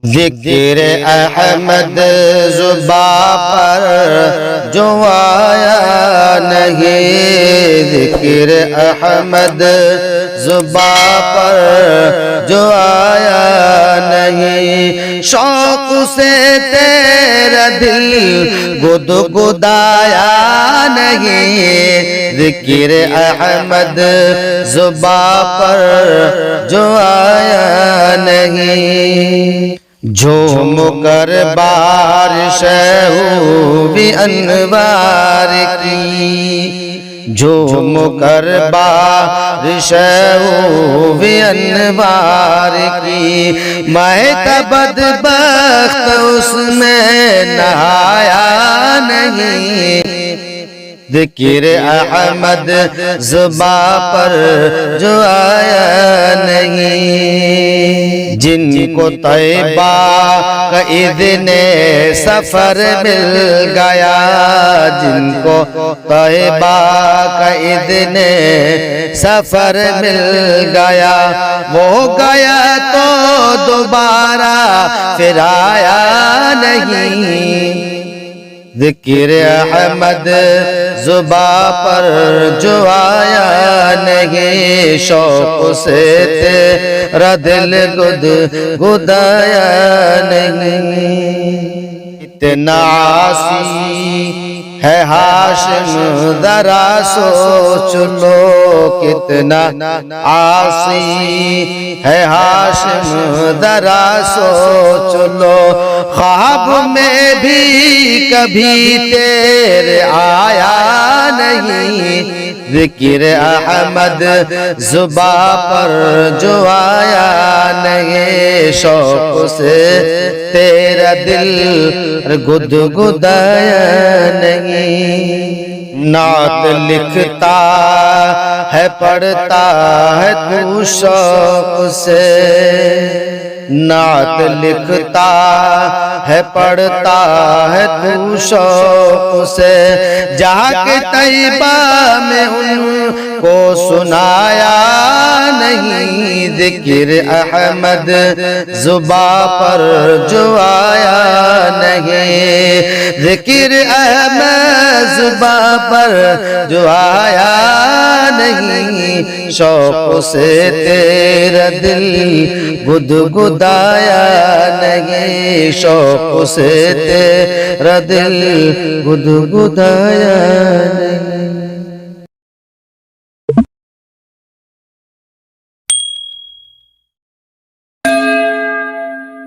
ذکر احمد زباں پر جو آیا نہیں، ذکر احمد زباں پر جو آیا نہیں، شوق سے تیرا دل گدگدایا نہیں، ذکر احمد زباں پر جو آیا نہیں۔ جھوم کر بارش ہوئی انوار کی، جھوم کر بارش ہوئی انوار کی، میں بدبخت اس میں نہایا نہیں، ذکر احمد زباں پر جو آیا نہیں۔ جن کو طیبہ کا اذن سفر مل گیا، جن کو طیبہ کا اذن سفر مل گیا، وہ گیا تو دوبارہ پھر آیا نہیں، ذکر احمد زباں پر جو آیا نہیں، شوق سے تیرا دل گدگدایا نہیں۔ اتنا عاصی ہے ہاشم ذرا سوچ لو، کتنا عاصی ہے ہاشم ذرا سوچ لو، خواب میں بھی کبھی تیرے آیا نہیں، ذکر احمد زباں پر جو آیا نہیں، شوق سے تیرا دل گدگدایا نہیں۔ نعت لکھتا ہے پڑھتا ہے تو شوق سے، نعت لکھتا ہے پڑھتا ہے تو شوق سے، جا کے طیبہ میں ان کو سنایا نہیں، ذکر احمد زباں پر جو آیا نہیں، ذکر احمد زباں پر جو آیا نہیں، شوق سے تیرا دل گدگدایا نہیں، شوق سے تیرا دل گدگدایا نہیں۔